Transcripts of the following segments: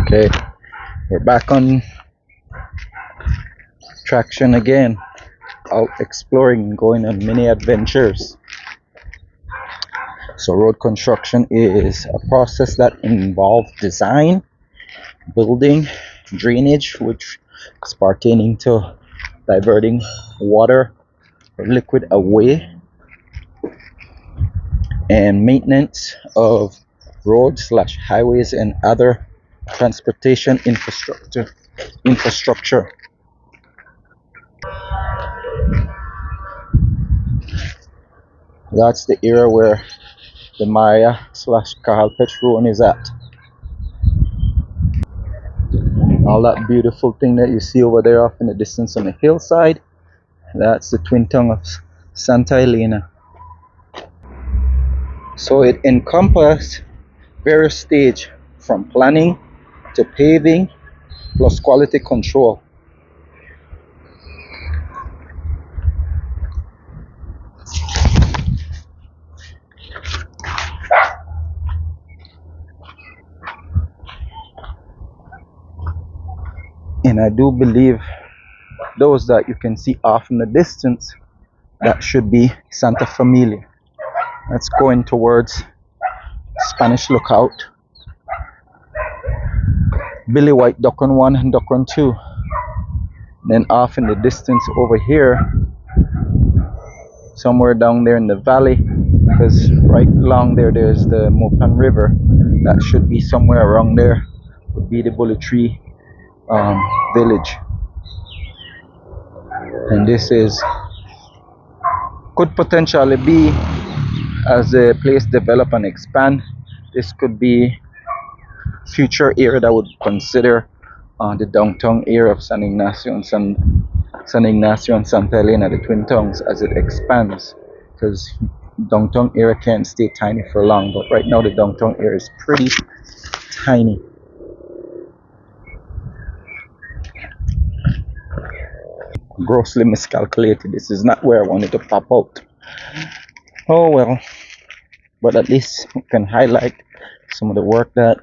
Okay, we're back on traction again, out exploring, going on many adventures. So, road construction is a process that involves design, building, drainage, which is pertaining to diverting water or liquid away, and maintenance of roads slash highways and other transportation infrastructure. That's the area where the Maya slash Kahal Petron is at. All that beautiful thing that you see over there off in the distance on the hillside, that's the twin tongue of Santa Elena. So it encompasses various stages from planning to paving plus quality control. And I do believe those that you can see off in the distance, that should be Santa Familia. That's going towards Spanish Lookout, Billy White Duck Run 1 and Duck Run 2. Then off in the distance over here, somewhere down there in the valley, because right along there there's the Mopan River. That should be somewhere around there, would be the Bullet Tree village. And this is could potentially be, as the place develop and expand, this could be future area that would consider the downtown area of San Ignacio and San Ignacio and Santa Elena, the twin towns, as it expands, because downtown area can't stay tiny for long, but right now the downtown area is pretty tiny. Grossly miscalculated. This is not where I wanted to pop out. Oh well, but at least we can highlight some of the work that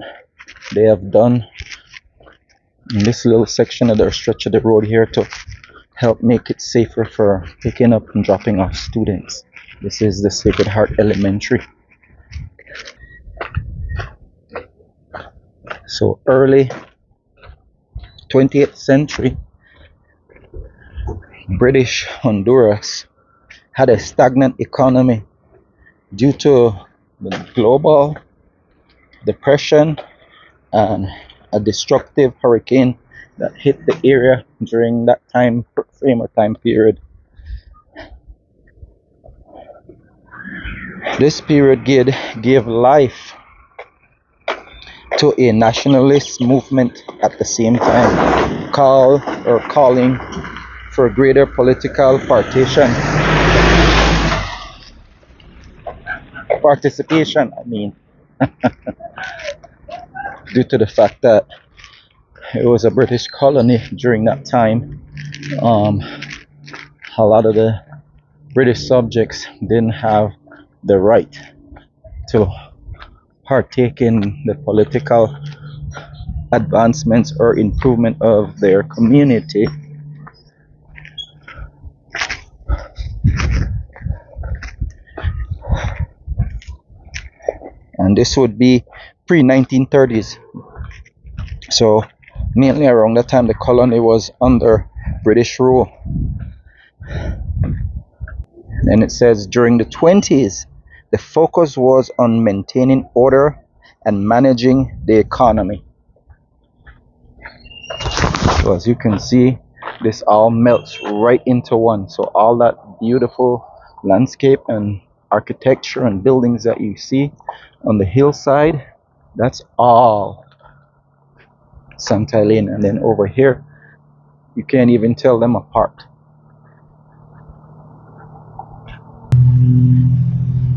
they have done in this little section of their stretch of the road here to help make it safer for picking up and dropping off students. This is the Sacred Heart Elementary. So early 20th century, British Honduras had a stagnant economy due to the global depression and a destructive hurricane that hit the area during that time frame or time period. This period gave life to a nationalist movement at the same time, calling for greater political participation. Due to the fact that it was a British colony during that time, a lot of the British subjects didn't have the right to partake in the political advancements or improvement of their community. And this would be pre-1930s. So mainly around that time the colony was under British rule. And it says during the 20s, the focus was on maintaining order and managing the economy. So as you can see, this all melts right into one. So all that beautiful landscape and architecture and buildings that you see on the hillside, that's all Santa Elena. And then over here, you can't even tell them apart.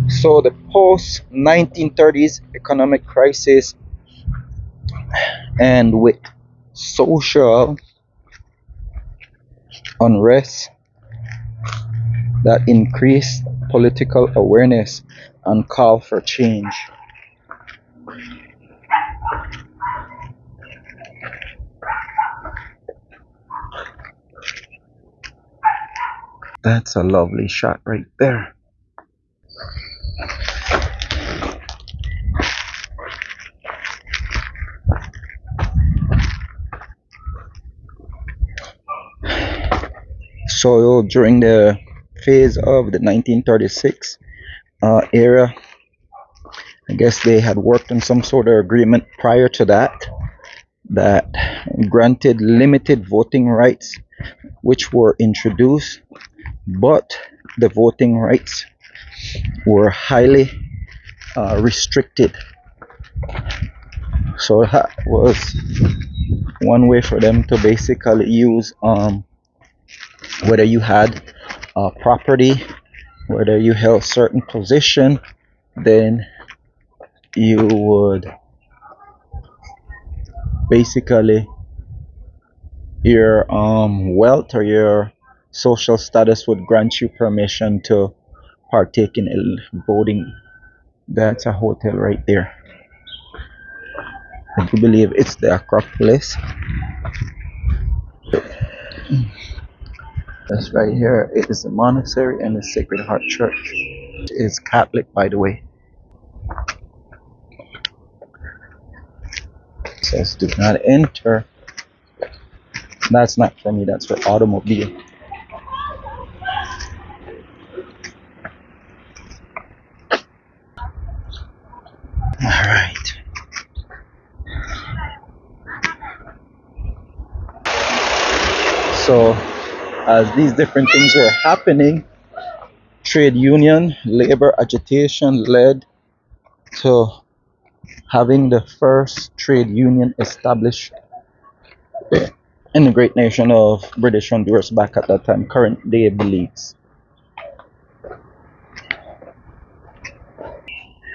So the post 1930s economic crisis, and with social unrest that increased political awareness and call for change. That's a lovely shot right there. So during the phase of the 1936 era, I guess they had worked on some sort of agreement prior to that granted limited voting rights, which were introduced, but the voting rights were highly restricted. So that was one way for them to basically use whether you had property, whether you held certain position, then you would basically your wealth or your social status would grant you permission to partake in voting. That's a hotel right there. I do believe it's the Acropolis. That's right here. It is the monastery and the Sacred Heart Church. It's Catholic, by the way. It says do not enter. That's not for me, that's for automobile. Alright. So as these different things were happening, trade union labor agitation led to having the first trade union established in the great nation of British Honduras back at that time, current day Belize.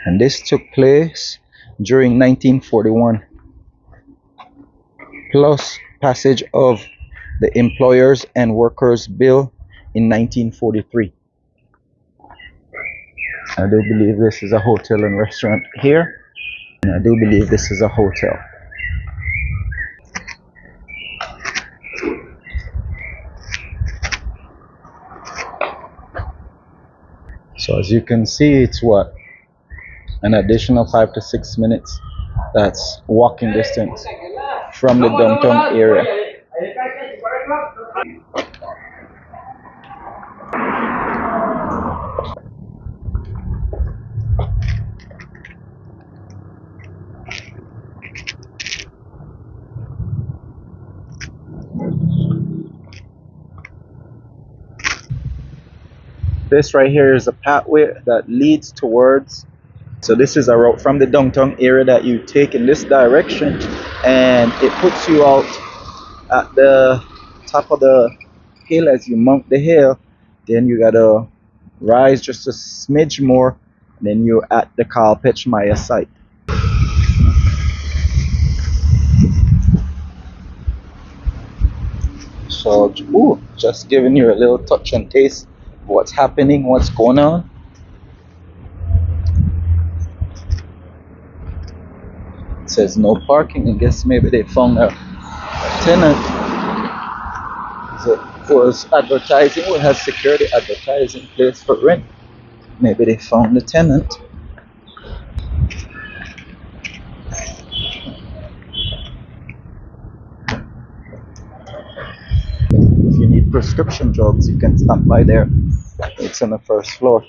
And this took place during 1941, plus passage of the Employers and Workers Bill in 1943. I do believe this is a hotel and restaurant here, and I do believe this is a hotel. So as you can see, it's what, an additional 5 to 6 minutes. That's walking distance from the downtown area. This right here is a pathway that leads towards, so this is a route from the downtown area that you take in this direction, and it puts you out at the top of the hill. As you mount the hill, then you gotta rise just a smidge more, then you're at the Carl Maya site. So just giving you a little touch and taste of what's happening, what's going on. It says no parking. I guess maybe they found a tenant that was advertising, or has security advertising place for rent. Maybe they found the tenant. If you need prescription drugs, you can stop by there. It's on the first floor.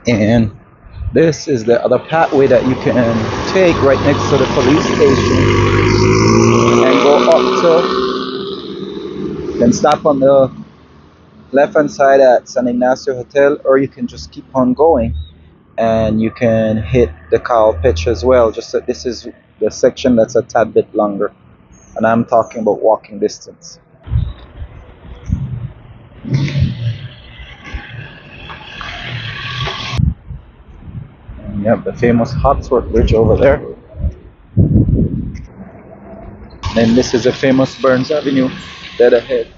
And this is the other pathway that you can take right next to the police station and go up to, you can stop on the left hand side at San Ignacio Hotel, or you can just keep on going and you can hit the cow pitch as well. Just that this is the section that's a tad bit longer, and I'm talking about walking distance. And you have the famous Hawksworth Bridge over there. Then this is a famous Burns Avenue dead ahead.